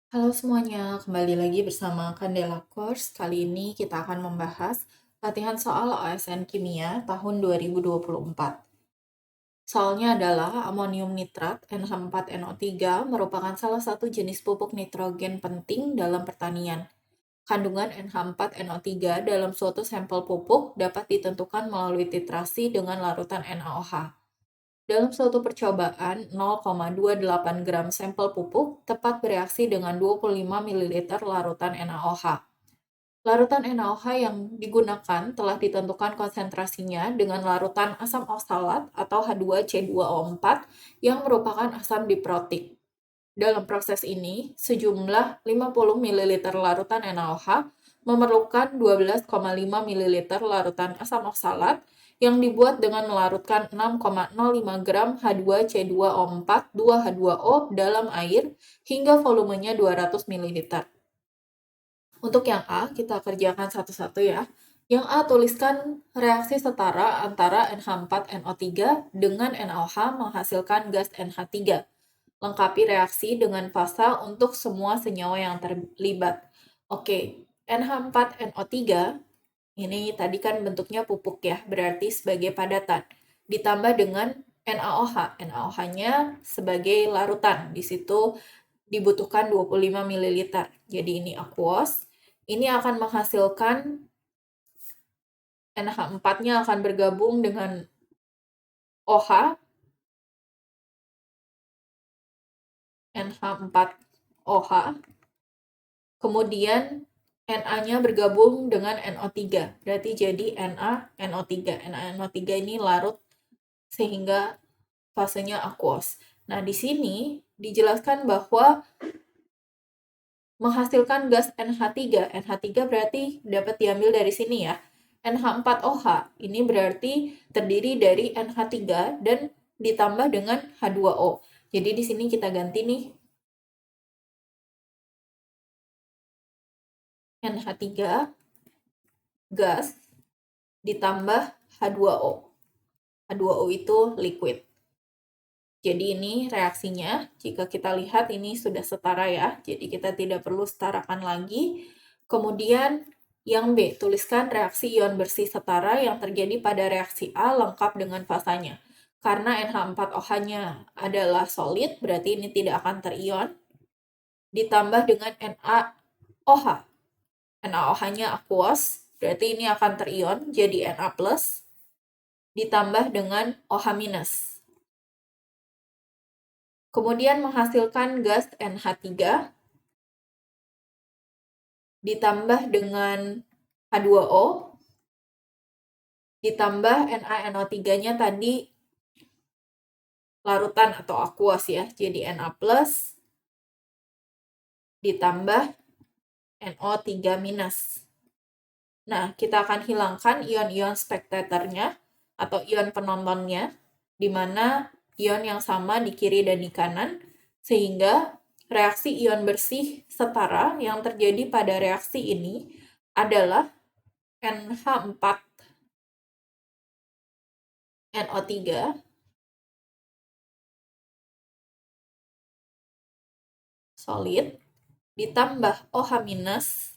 Halo semuanya, kembali lagi bersama Candela Course. Kali ini kita akan membahas latihan soal OSN Kimia tahun 2024. Soalnya adalah amonium nitrat NH4NO3 merupakan salah satu jenis pupuk nitrogen penting dalam pertanian. Kandungan NH4NO3 dalam suatu sampel pupuk dapat ditentukan melalui titrasi dengan larutan NaOH. Dalam suatu percobaan, 0,28 gram sampel pupuk tepat bereaksi dengan 25 ml larutan NaOH. Larutan NaOH yang digunakan telah ditentukan konsentrasinya dengan larutan asam oksalat atau H2C2O4 yang merupakan asam diprotik. Dalam proses ini, sejumlah 50 ml larutan NaOH memerlukan 12,5 ml larutan asam oksalat yang dibuat dengan melarutkan 6,05 gram H2C2O4 2H2O dalam air hingga volumenya 200 ml. Untuk yang A, kita kerjakan satu-satu ya. Yang A, tuliskan reaksi setara antara NH4NO3 dengan NaOH menghasilkan gas NH3. Lengkapi reaksi dengan fasa untuk semua senyawa yang terlibat. Oke, NH4NO3 ini tadi kan bentuknya pupuk ya, berarti sebagai padatan. Ditambah dengan NaOH. NaOH-nya sebagai larutan. Di situ dibutuhkan 25 ml. Jadi ini aqueous. Ini akan menghasilkan NH4-nya akan bergabung dengan OH, NH4OH. Kemudian Na-nya bergabung dengan NO3. Berarti jadi NaNO3. NaNO3 ini larut sehingga fasenya aqueous. Nah, di sini dijelaskan bahwa menghasilkan gas NH3. NH3 berarti dapat diambil dari sini ya. NH4OH ini berarti terdiri dari NH3 dan ditambah dengan H2O. Jadi di sini kita ganti nih NH3 gas ditambah H2O. H2O itu liquid. Jadi ini reaksinya, jika kita lihat ini sudah setara ya, jadi kita tidak perlu setarakan lagi. Kemudian yang B, tuliskan reaksi ion bersih setara yang terjadi pada reaksi A lengkap dengan fasanya. Karena NH4OH-nya adalah solid, berarti ini tidak akan terion. Ditambah dengan NaOH. NaOH-nya aqueous, berarti ini akan terion jadi Na+, ditambah dengan OH-. Kemudian menghasilkan gas NH3 ditambah dengan H2O ditambah NaNO3-nya tadi larutan atau aqueous ya. Jadi Na+ ditambah NO3-. Nah, kita akan hilangkan ion-ion spektatornya atau ion penontonnya, di mana ion yang sama di kiri dan di kanan, sehingga reaksi ion bersih setara yang terjadi pada reaksi ini adalah NH4NO3 solid ditambah OH-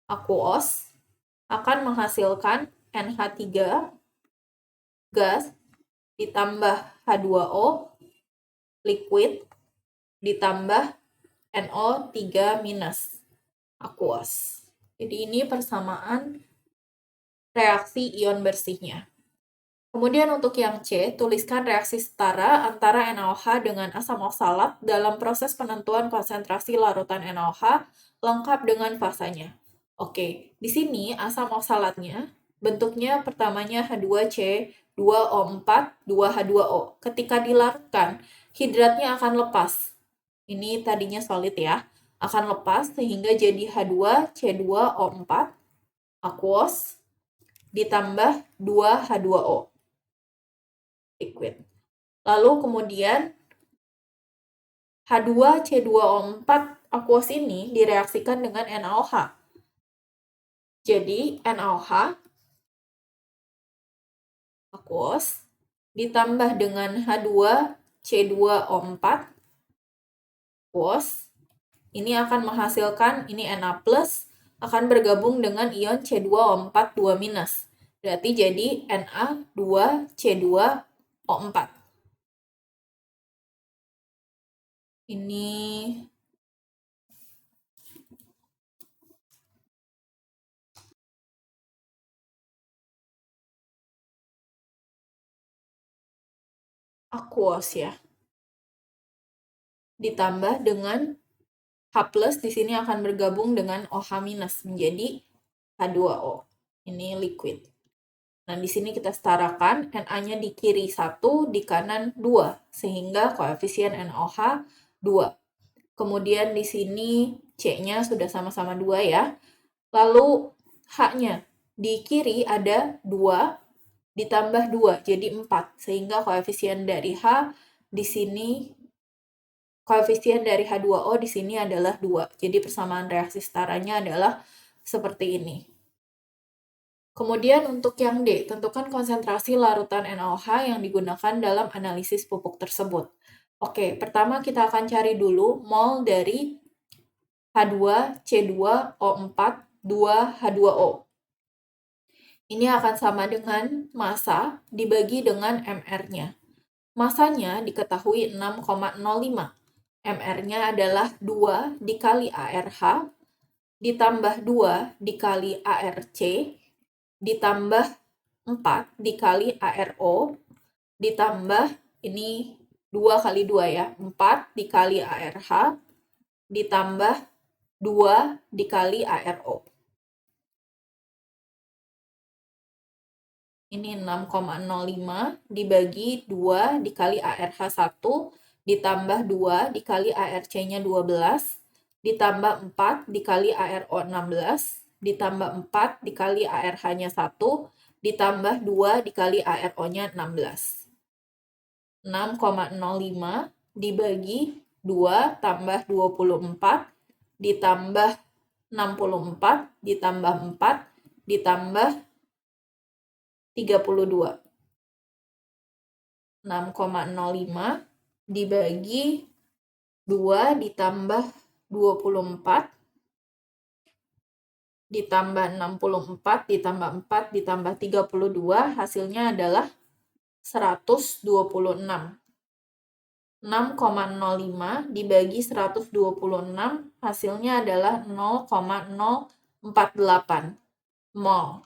aqueous akan menghasilkan NH3 gas ditambah H2O liquid ditambah NO3- aqueous. Jadi ini persamaan reaksi ion bersihnya. Kemudian untuk yang C, tuliskan reaksi setara antara NaOH dengan asam oksalat dalam proses penentuan konsentrasi larutan NaOH lengkap dengan fasanya. Oke, di sini asam oksalatnya bentuknya pertamanya H2C2O4 2H2O. Ketika dilarutkan, hidratnya akan lepas. Ini tadinya solid ya, akan lepas sehingga jadi H2C2O4 aqueous ditambah 2H2O liquid. Lalu kemudian H2C2O4 aqueous ini direaksikan dengan NaOH. Jadi NaOH aqueous ditambah dengan H2C2O4 aqueous ini akan menghasilkan, ini Na+, akan bergabung dengan ion C2O4 2-. Berarti jadi Na2C2O4. Ini aqueous ya. Ditambah dengan H+ di sini akan bergabung dengan OH- menjadi H2O. Ini liquid. Nah, di sini kita setarakan Na-nya di kiri 1, di kanan 2, sehingga koefisien NaOH 2. Kemudian di sini C-nya sudah sama-sama 2 ya. Lalu H-nya di kiri ada 2 ditambah 2, jadi 4. Sehingga koefisien dari H di sini, koefisien dari H2O di sini adalah 2. Jadi persamaan reaksi setaranya adalah seperti ini. Kemudian untuk yang D, tentukan konsentrasi larutan NaOH yang digunakan dalam analisis pupuk tersebut. Oke, pertama kita akan cari dulu mol dari H2C2O4 2H2O. Ini akan sama dengan massa dibagi dengan MR-nya. Massanya diketahui 6,05. MR-nya adalah 2 dikali ARH, ditambah 2 dikali ARC, ditambah 4 dikali ARO, ditambah ini 2 kali 2 ya, 4 dikali ARH, ditambah 2 dikali ARO. Ini 6,05 dibagi 2 dikali ARH1, ditambah 2 dikali ARC-nya 12, ditambah 4 dikali ARO 16, ditambah 4 dikali ARH-nya 1, ditambah 2 dikali ARO-nya 16. 6,05 dibagi 2 tambah 24, ditambah 64, ditambah 4, ditambah 32. 6,05 dibagi 2 ditambah 24 ditambah 64 ditambah 4 ditambah 32 hasilnya adalah 126. 6,05 dibagi 126 hasilnya adalah 0,048 mol.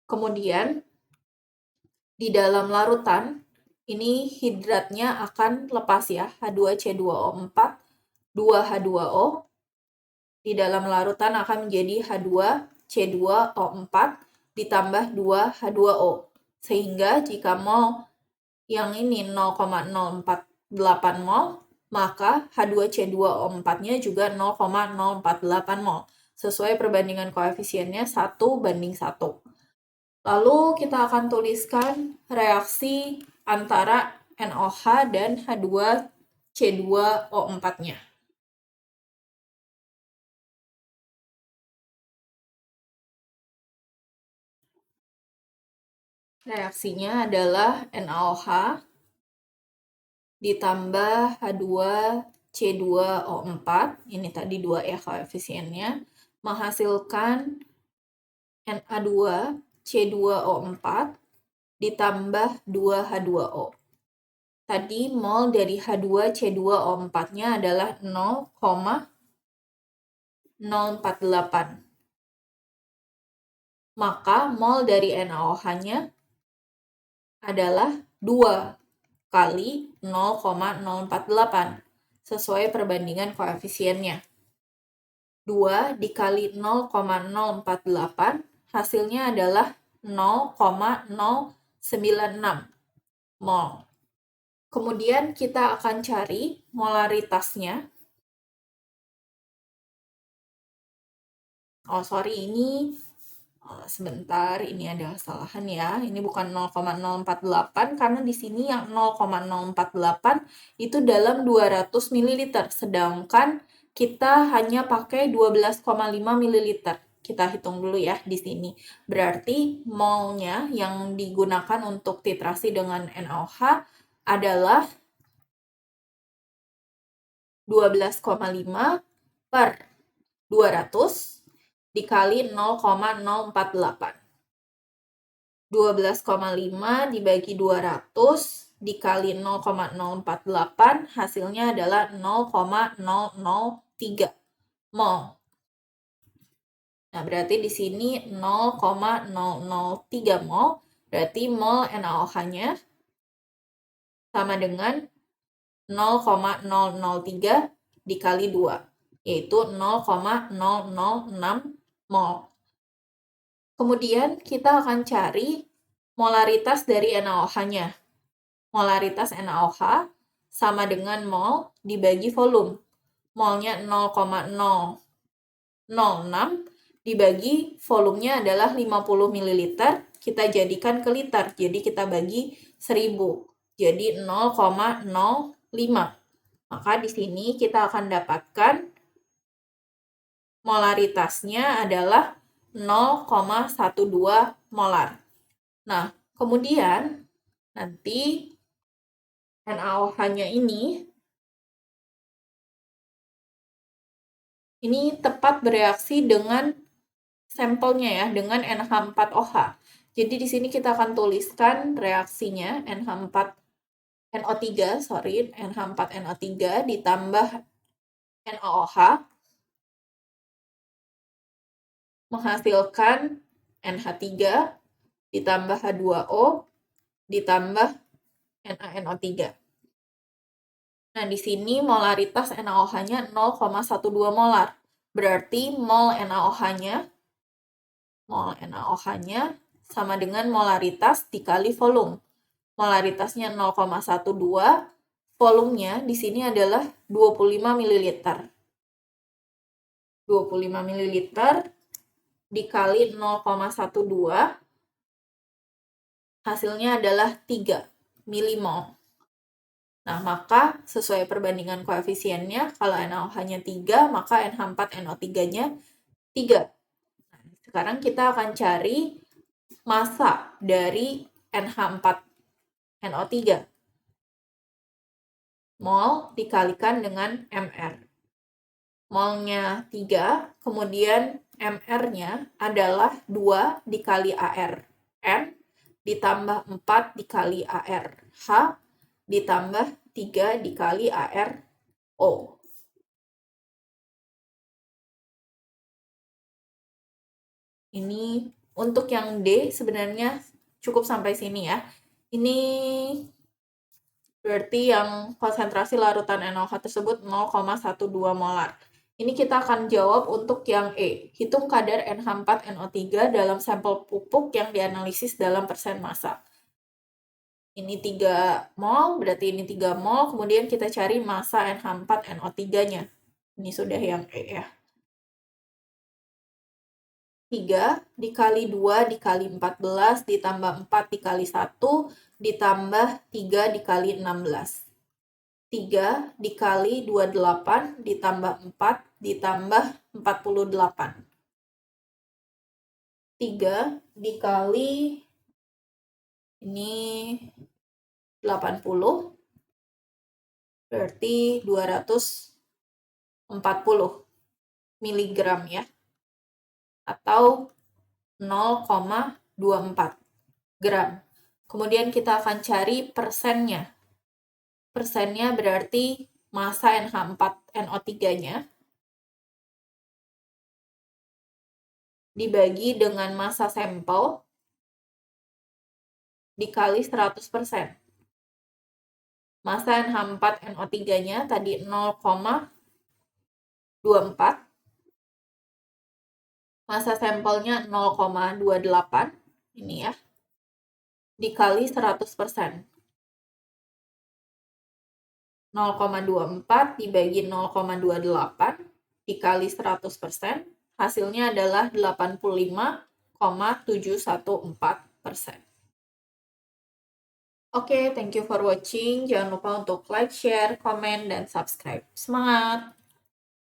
Kemudian di dalam larutan ini hidratnya akan lepas ya, H2C2O4 2H2O. Di dalam larutan akan menjadi H2C2O4 ditambah 2H2O. Sehingga jika mol yang ini 0,048 mol, maka H2C2O4-nya juga 0,048 mol. Sesuai perbandingan koefisiennya 1:1. Lalu kita akan tuliskan reaksi antara NaOH dan H2C2O4-nya. Reaksinya adalah NaOH ditambah H2C2O4, ini tadi 2 ya koefisiennya, menghasilkan Na2C2O4 ditambah 2H2O. Tadi mol dari H2C2O4-nya adalah 0,048. Maka mol dari NaOH-nya adalah 2 kali 0,048 sesuai perbandingan koefisiennya. 2 dikali 0,048 hasilnya adalah 0,096 mol. Kemudian kita akan cari molaritasnya. Oh, sorry, ini sebentar, ini ada kesalahan ya. Ini bukan 0,048 karena di sini yang 0,048 itu dalam 200 ml, sedangkan kita hanya pakai 12,5 ml. Kita hitung dulu ya di sini. Berarti molnya yang digunakan untuk titrasi dengan NaOH adalah 12,5 per 200 dikali 0,048. 12,5 dibagi 200 dikali 0,048 hasilnya adalah 0,003 mol. Nah, berarti di sini 0,003 mol, berarti mol NaOH-nya sama dengan 0,003 dikali 2, yaitu 0,006 mol. Kemudian kita akan cari molaritas dari NaOH-nya. Molaritas NaOH sama dengan mol dibagi volume. Molnya 0,006 dibagi volumenya adalah 50 ml, kita jadikan ke liter. Jadi kita bagi 1000. Jadi 0,05. Maka di sini kita akan dapatkan molaritasnya adalah 0,12 molar. Nah, kemudian nanti NaOH-nya ini tepat bereaksi dengan sampelnya ya, dengan NH4OH. Jadi di sini kita akan tuliskan reaksinya NH4NO3 ditambah NaOH menghasilkan NH3 ditambah H2O ditambah NaNO3. Nah, di sini molaritas NaOH-nya 0,12 molar. Berarti mol NaOH-nya sama dengan molaritas dikali volume. Molaritasnya 0,12, volumenya di sini adalah 25 ml. 25 ml dikali 0,12, hasilnya adalah 3 milimol. Nah, maka sesuai perbandingan koefisiennya, kalau NaOH-nya 3, maka NH4NO3-nya 3. Nah, sekarang kita akan cari massa dari NH4NO3. Mol dikalikan dengan MR. Molnya 3, kemudian MR-nya adalah 2 dikali AR. N ditambah 4 dikali AR. H ditambah 3 dikali AR O. Ini untuk yang D sebenarnya cukup sampai sini ya. Ini berarti yang konsentrasi larutan NaOH tersebut 0,12 molar. Ini kita akan jawab untuk yang E. Hitung kadar NH4NO3 dalam sampel pupuk yang dianalisis dalam persen massa. Ini 3 mol, berarti ini 3 mol. Kemudian kita cari massa NH4NO3-nya. Ini sudah yang E ya. 3 dikali 2 dikali 14 ditambah 4 dikali 1 ditambah 3 dikali 16. 3 dikali 28 ditambah 4 ditambah 48. 3 dikali ini 80, berarti 240 miligram ya, atau 0,24 gram. Kemudian kita akan cari persennya. Persennya berarti massa NH4NO3-nya dibagi dengan massa sampel dikali 100%. Massa NH4NO3-nya tadi 0,24. Massa sampelnya 0,28. Ini ya. Dikali 100%. 0,24 dibagi 0,28 dikali 100%, hasilnya adalah 85,714%. Oke, thank you for watching. Jangan lupa untuk like, share, komen, dan subscribe. Semangat!